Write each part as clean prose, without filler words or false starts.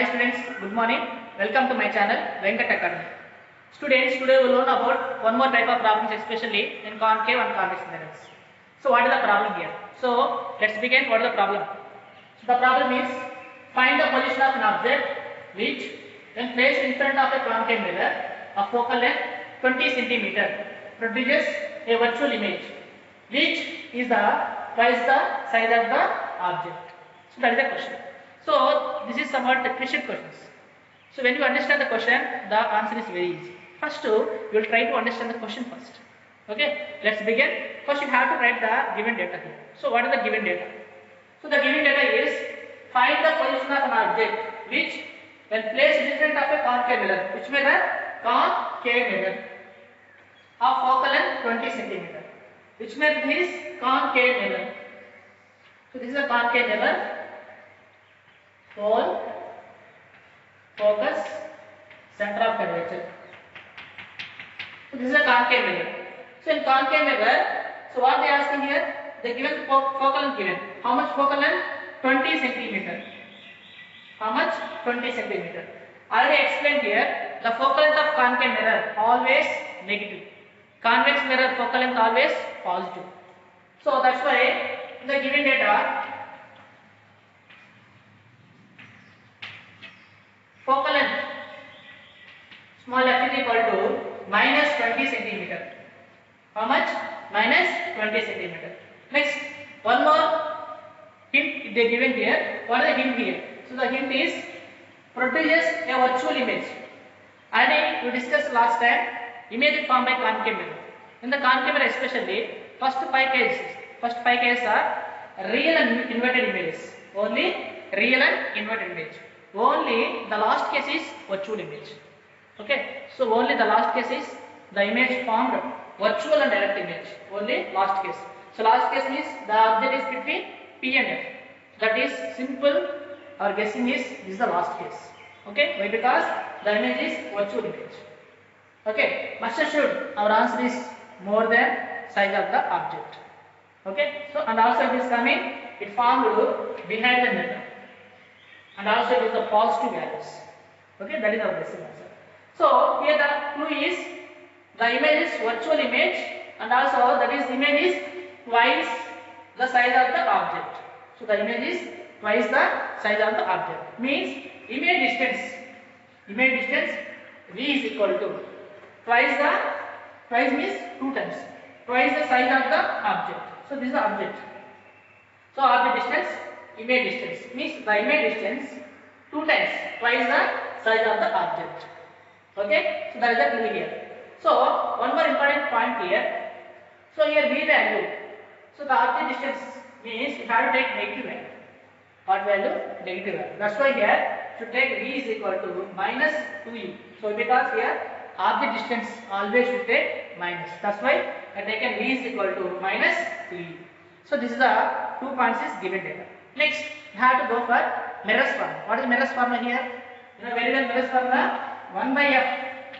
Hi students, good morning. Welcome to my channel Venkat Academy. Students, today we will learn about one more type of problems, especially in concave and convex mirrors. So what is the problem here? So let's begin. What is the problem? So the problem is find the position of an object which, when placed in front of a concave mirror of focal length 20 cm, produces a virtual image which is twice the size of the object. So that is the question. So this is somewhat the question questions. So when you understand the question, the answer is very easy. First, you will try to understand the question first. Okay, let's begin. First, you have to write the given data here. So what is the given data? So the given data is find the position of an object which, when placed in front of a concave mirror, which mirror? Concave mirror of focal length 20 cm. Which mirror is concave mirror? So this is a concave mirror. Pole, focus, center of curvature. So this is a concave mirror. So in concave mirror, so what they are asking here? They given focal length given. How much focal length? 20 cm. How much? 20 cm. Already explained here. The focal length of concave mirror always negative. Convex mirror focal length always positive. So that's why in the given data, focal length small f is equal to minus 20 cm. How much? Minus 20 cm. Next, one more hint they given here. What is the hint here? So the hint is produces a virtual image. Already we discussed last time, image formed by concave mirror. In the concave mirror especially, first five cases are real and inverted images. Only real and inverted image. Only the last case is virtual image. Okay, so only the last case is the image formed virtual and direct image. Only last case. So last case means the object is between P and F. That is simple. Our guessing is this is the last case. Okay, why? Because the image is virtual image. Okay, must assured our answer is more than size of the object. Okay, so and also it is coming. It formed behind the mirror. And also it is the positive values. Okay, that is our basic answer. So here the clue is the image is virtual image, and also that is image is twice the size of the object. So the image is twice the size of the object. Means image distance V is equal to twice means 2 times, twice the size of the object. So this is the object. So object distance, image distance means the image distance 2 times, twice the size of the object. Okay, so that is the clue here. So one more important point here. So here V value. So the object distance means you have to take negative value. What value? Negative value. That's why here should take V is equal to minus 2U. So because here object distance always should take minus. That's why I taken V is equal to minus 2U. So this is the 2 points is given data. Next, you have to go for Mirror's formula. What is Mirror's formula here? You know very well Mirror's formula. 1 by F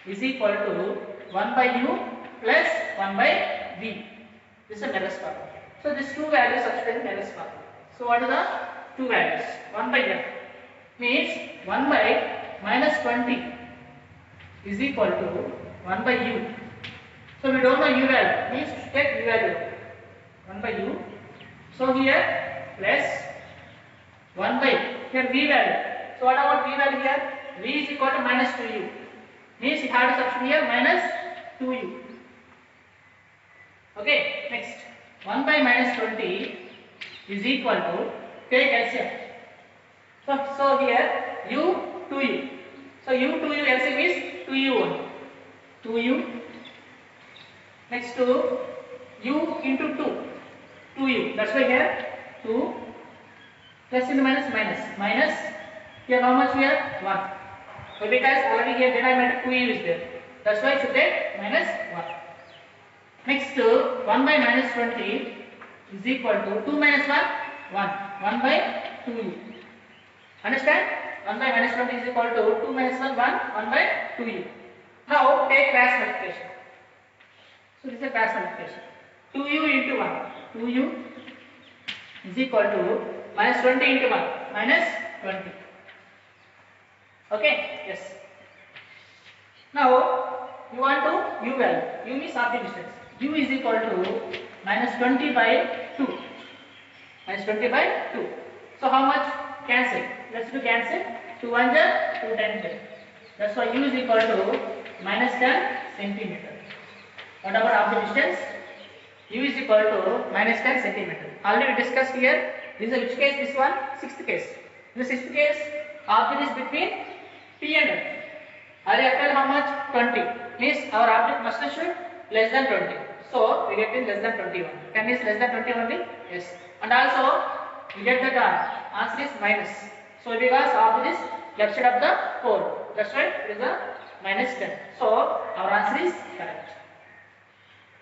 is equal to 1 by U plus 1 by V. This is a Mirror's formula. So these two values substitute in Mirror's formula. So what are the two values? 1 by F means 1 by minus 20 is equal to 1 by U. So we don't know U value, means take U value 1 by U. So here plus 1 by here V value. So what about V value here? V is equal to minus 2U. Means you have to substitute here minus 2U. Okay, next 1 by minus 20 is equal to take LCM. So here U 2U. So U 2U LCM is 2U only. 2U. Next to U into 2. 2U. That's why here 2 plus into minus minus. Here how much we have? 1. So because already here denominator 2U is there. That's why I should take minus 1. Next 1 by minus 20 is equal to 2 minus 1? 1. 1 by 2U. Understand? 1 by minus 20 is equal to 2 minus 1, 1 by 2U. Now take cross multiplication. So this is a cross multiplication. 2U into 1. 2U is equal to minus 20 into 1. Minus 20. Okay, yes. Now you want to u value. U means object distance. U is equal to minus 20 by 2. Minus 20 by 2. So how much? Cancel. Let's do cancel. 2 1 2 times there. That's why u is equal to minus 10 centimeter. What about object distance? U is equal to minus 10 centimeter. Already we discussed here. This is which case? This one? Sixth case. In the sixth case, object is between P and F. Are you after how much? 20. Means our object must should less than 20. So we get in less than 21. 10 is less than 20 only? Yes. And also we get that answer is minus. So because object is left side of the pole. That's why it is a minus 10. So our answer is correct.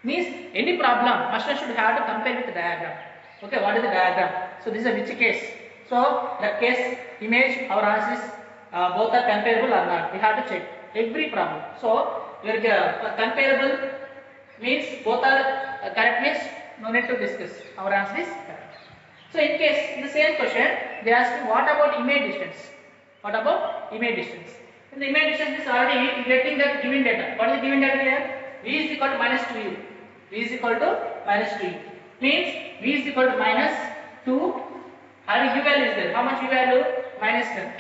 Means any problem master should have to compare with the diagram. Okay, what is the diagram? So this is a which case? So the case image our answer is both are comparable or not. We have to check every problem. So your comparable means both are correct means no need to discuss. Our answer is correct. So in case in the same question they ask me what about image distance? What about image distance? In the image distance is already getting the given data. What is the given data here? V is equal to minus 2u. V is equal to minus 2u. Means V is equal to minus 2. Having u value is there. How much u value? Minus 10.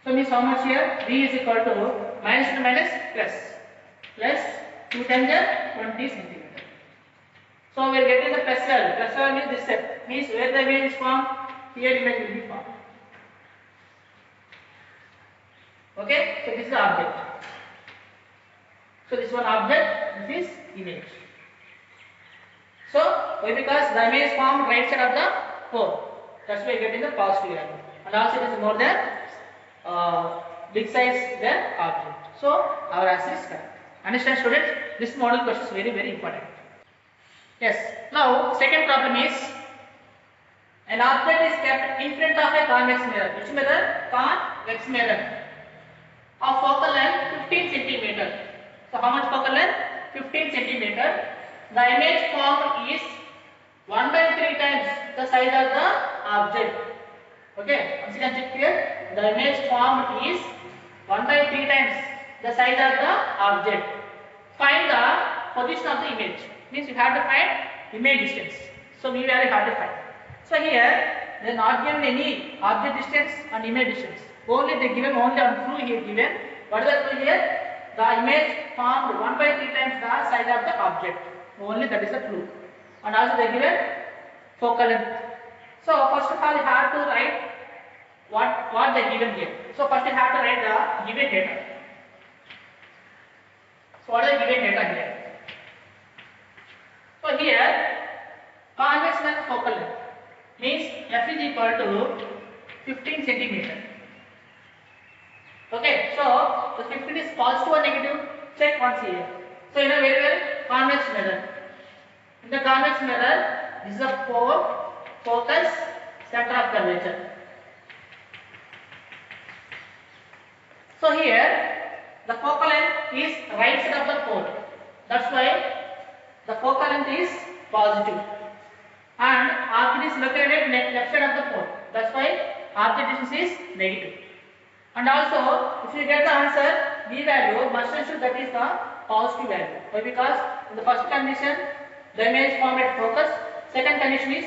So means how much here? V is equal to minus to minus plus. Plus 2 times 20 centimeter. So we are getting the plus value. Plus value means this step. Means where the image is formed, here image will be formed. Okay, so this is the object. So this one object, this is image. So why? Because the image formed right side of the pole. That's why we are getting the positive value. And also it is more than big size than object. So our answer is correct. Understand students? This model question is very very important. Yes. Now second problem is an object is kept in front of a convex mirror. Which mirror? Convex mirror. Of focal length 15 centimeter. So how much focal length? 15 centimeter. The image formed is 1 by 3 times the size of the object. Okay. Once again check here. The image formed is 1 by 3 times the size of the object. Find the position of the image. Means you have to find image distance. So we very hard to find. So here they are not given any object distance and image distance. Only they given only on clue here given. What is the clue here? The image formed 1 by 3 times the size of the object. Only that is the clue. And also they given focal length. So first of all you have to write what they given here. So first you have to write the given data. So what is the given data here? So here convex length focal length means f is equal to 15 centimeter. Okay, so the 15 is positive or negative? Check once here. So you know very well convex mirror. In the convex mirror, this is a pole, focus, center of curvature. So here the focal length is right side of the pole. That's why the focal length is positive. And object is located at left side of the pole. That's why object distance is negative. And also, if you get the answer, V value must ensure that is the positive value. Why? Because in the first condition, the image formed at focus. Second condition is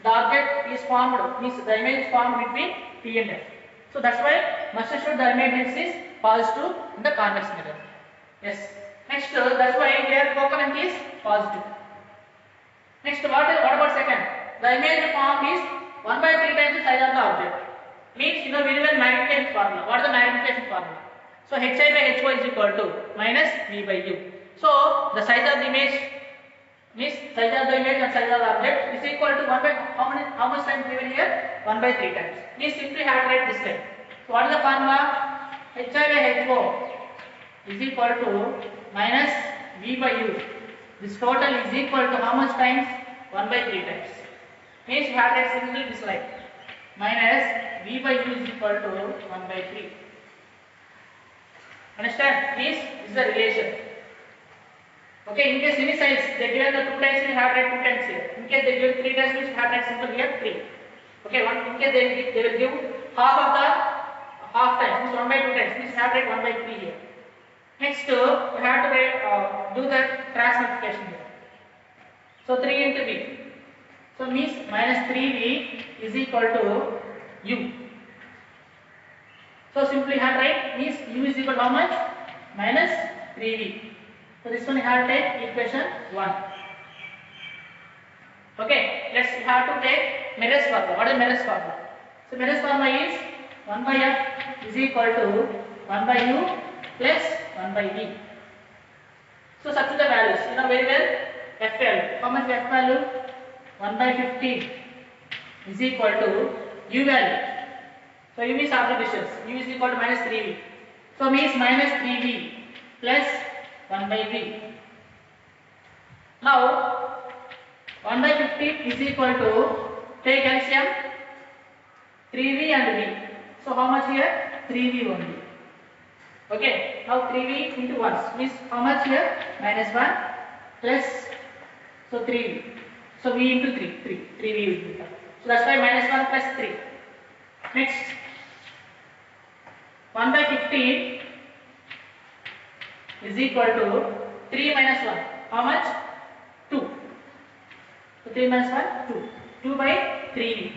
the object is formed, means the image is formed between P and F. So that's why must ensure the image is positive in the convex mirror. Yes. Next, that's why here focal length is positive. Next, what about second? The image formed is 1 by 3 times the size of the object. Means you know very well magnification formula. What is the magnification formula? So hi by hy is equal to minus v by u. So the size of the image means size of the image and size of the object is equal to 1 by how much times given here? 1 by 3 times. Means simply have to write this way. So what is the formula? Hi by ho is equal to minus v by u. This total is equal to how much times? 1 by 3 times. Means you have to write simply this like minus v by u is equal to 1 by 3. Understand? Means this is the relation. Okay, in case any size they given the 2 times, we have to write 2 times here. In case they give 3 times, we have to write simple here 3. Okay, in case they will give half half times, means 1 by 2 times, means we have to write 1 by 3 here. Next, we have to write, do the cross multiplication here. So 3 into v. So means minus 3v is equal to u. So simply have write means u is equal to how much? Minus 3v. So this one you have to take equation 1. Okay, let's have to take Miller's formula. What is Miller's formula? So Miller's formula is 1 by f is equal to 1 by u plus 1 by v. So substitute the values. You know very well f value. How much f value? 1 by 15 is equal to u value. So u is arbitrary. U is equal to minus 3v. So means minus 3v plus 1 by v. Now 1 by 15 is equal to, take LCM, 3v and v. So how much here? 3v only. Okay, now 3v into 1 means how much here? Minus 1 plus, so 3v. So v into 3v will become. So that's why minus 1 plus 3. Next, 1 by 15 is equal to 3 minus 1. How much? 2. So 3 minus 1, 2. 2 by 3v.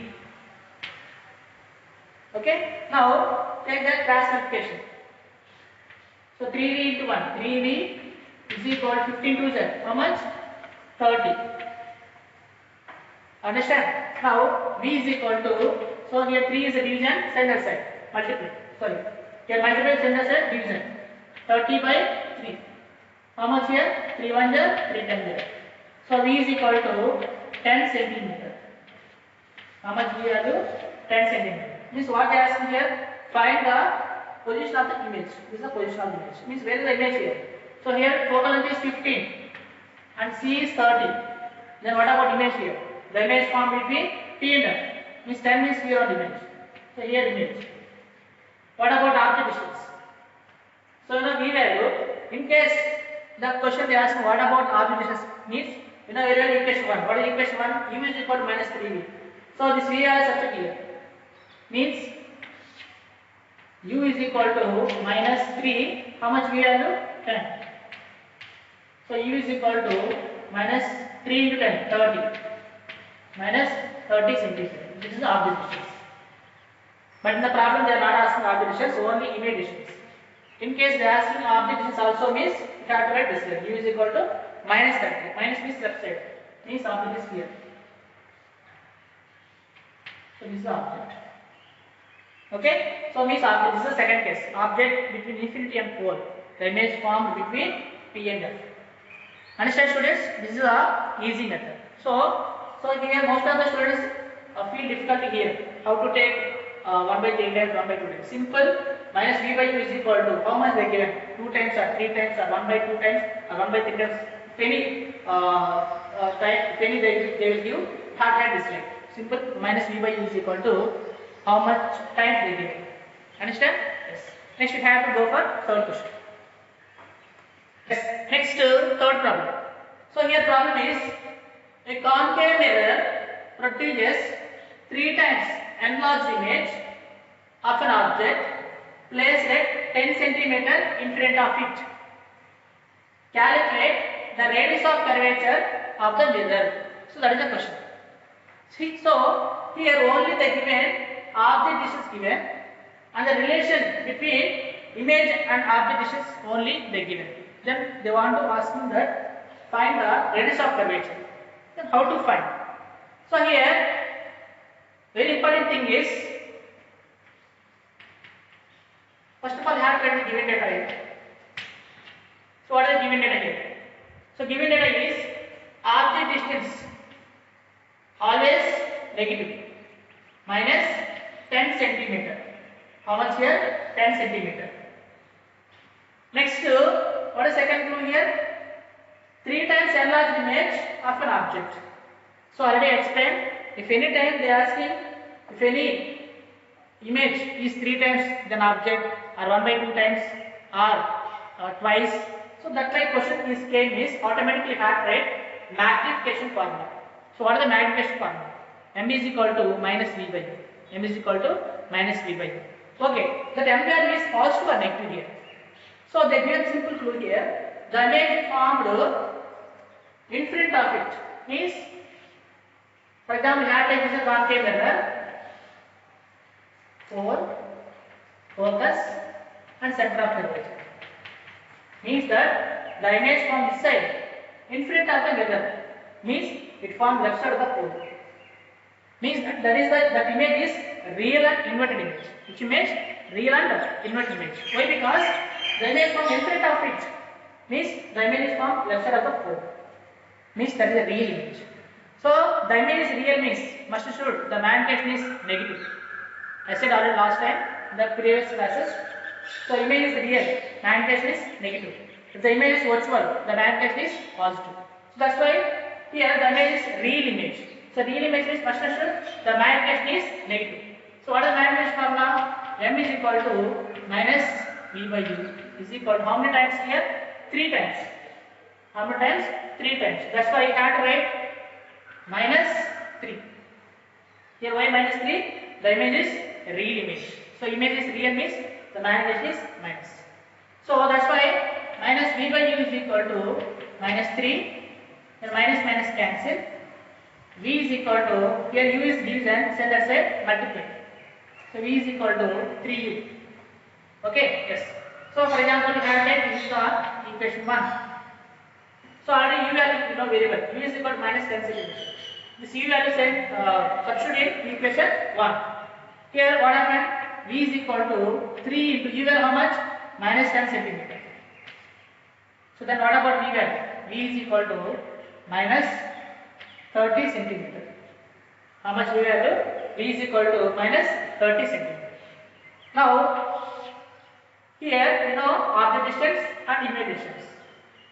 Okay, now take the cross multiplication. So 3v into 1. 3v is equal to 15 to z. How much? 30. Understand? Now v is equal to, so here 3 is a division, center side. Multiply. Sorry. Here multiply center side, division. 30 by 3. How much here? 3 1 is 3 10 there. So v is equal to 10 centimeter. How much v value? 10 centimeter. Means what they are asking here? Find the position of the image. This is the position of the image. Means where is the image here? So here total length is 15 and c is 30. Then what about image here? The image formed between P and F. Means 10 means here on image. So here image. What about object distance? So you know v value. In case the question they ask what about object distance means, you know very well equation 1. What is equation 1? U is equal to minus 3v. So this v is substitute here. Means u is equal to minus 3. How much v value? 10. So u is equal to minus 3 into 10, 30. Minus 30 centimeter. This is the object distance. But in the problem they are not asking object distance, only image distance. In case they are asking object distance also means you have to write this way. U is equal to minus 30. Minus means left side. Means object is here. So this is the object. Okay. So means object. This is the second case. Object between infinity and pole. The image formed between P and F. Understand students? This is a easy method. So here most of the students feel difficulty here. How to take 1 by 3 times, 1 by 2 times. Simple. Minus v by u is equal to how much they are given? 2 times or 3 times or 1 by 2 times or 1 by 3 times. If any they will give, have had this like. Simple. Minus v by u is equal to how much times they give. Understand? Yes. Next we have to go for third question. Yes. Next third problem. So here problem is a concave mirror produces 3 times enlarged image of an object placed at 10 cm in front of it. Calculate the radius of curvature of the mirror. So that is the question. See, so here only the given object distance given and the relation between image and object distance only they given. Then they want to ask me that find the radius of curvature. Then how to find? So here very important thing is, first of all you have to write the given data here. So what is the given data here? So given data is object distance always negative minus 10 centimeter. How much here? 10 centimeter. Next, what is second clue here? 3 times enlarged image of an object. So already explained. If any time they are asking if any image is 3 times than object or 1 by 2 times or twice, so that type question is came is automatically have to write magnification formula. So what is the magnification formula? M is equal to minus v by u. M is equal to minus v by u. Okay, that m value is positive or negative here. So they give simple clue here. The image formed in front of it means, for example, here take is a concave mirror, 4, focus and center of curvature. Means that the image from this side in front of the mirror means it forms left side of the pole. Means that is why that image is real and inverted image. Which image? Real and inverted image. Why? Because the image from in front of it means the image is from left side of the pole. Means that is a real image. So the image is real means must should the magnification is negative. I said already last time in the previous classes. So image is real, magnification is negative. If the image is virtual, the magnification is positive. So that's why here the image is real image. So real image means must should the magnification is negative. So what is the magnification formula? M is equal to minus V by U is equal to how many times here? 3 times. How many times? 3 times. That's why I had to write minus 3. Here why minus 3? The image is real image. So image is real means the magnification is minus. So that's why minus V by U is equal to minus 3. Then minus minus cancel. V is equal to, here U is division, so that's a multiply. So V is equal to 3U. Okay, yes. So for example, you have taken this equation 1. So already U value you know very well. U is equal to minus 10 centimeters. This U value is substitute in equation 1. Here what happened? V is equal to 3 into U value how much? Minus 10 centimeters. So then what about V value? V is equal to minus 30 centimeters. How much V value? V is equal to minus 30 centimeters. Now here you know object distance and image distance.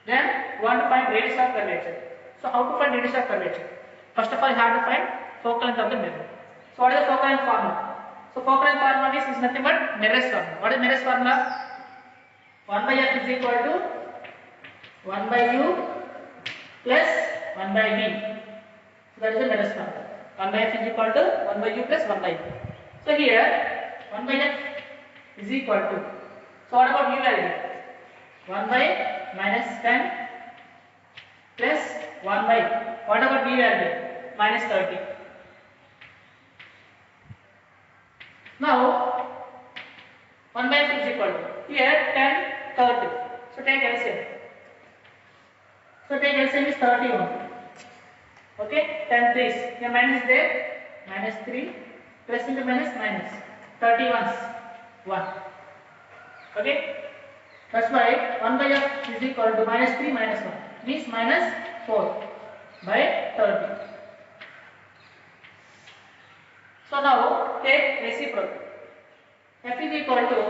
Then we want to find radius of curvature. So how to find radius of curvature? First of all, you have to find focal length of the mirror. So what is the focal length formula? So focal length formula is nothing but Merez formula. What is Merez formula? 1 by f is equal to 1 by u plus 1 by v. So that is the Merez formula. 1 by f is equal to 1 by u plus 1 by v. So here 1 by f is equal to. So what about u value? 1 by minus 10 plus 1 by. What about v value? Minus 30. Now 1 by f is equal to here 10, 30. So take LCM. So take LCM is 31. Okay, 10 3s. Here minus is there. Minus 3 plus into minus minus. 31 is 1. Okay. That's why 1 by f is equal to minus 3 minus 1. Means minus 4 by 30. So now take reciprocal. F is equal to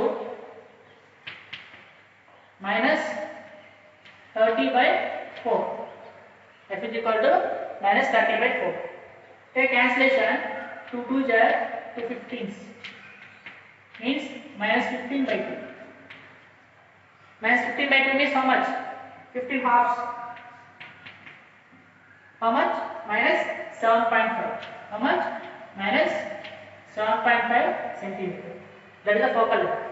minus 30 by 4. F is equal to minus 30 by 4. Take cancellation. 2 2s are 2 15s. Means minus 15 by 2. Minus 15 by 2 means how much? 15 halves. How much? Minus 7.5. How much? Minus 7.5 centimeter. That is the focal length.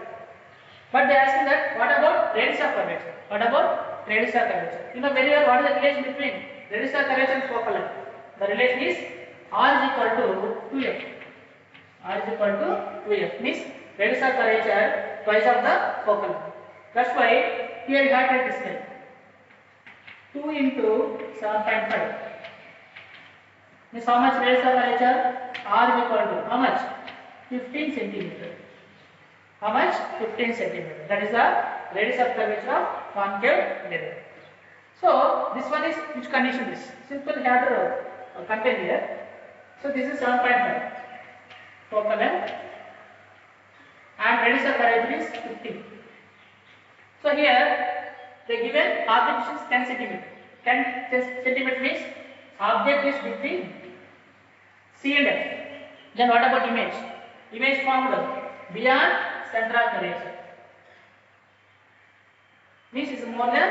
But they are asking that what about radius of curvature? What about radius of curvature? You know very well what is the relation between radius of curvature and focal length. The relation is r is equal to 2f. R is equal to 2f means radius of curvature twice of the focal length. That's why here you have to this way. 2 into 7.5 means how much radius of curvature? R is equal to how much? 15 centimeter. How much? 15 centimeter. That is the radius of curvature of concave mirror. So this one is which condition is? Simple have to compare here. So this is 7.5 focal length and radius of curvature is 15. So here they given object distance 10 centimeter. 10 centimeter means object is between C and F. Then what about image? Image formed beyond center of curvature. Means is more than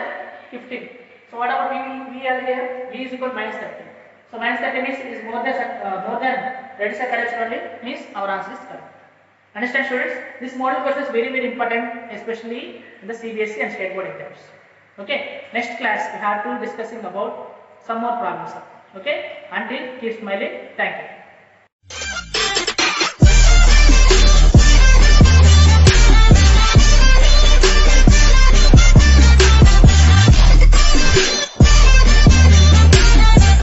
15. So what about V are here? V is equal to minus 30. So minus 30 means is more than radius of curvature only. Means our answer is correct. Understand students? This model question is very very important, especially in the CBSE and state board exams. Okay, next class we have to discussing about some more problems. Okay, until keep smiling. Thank you.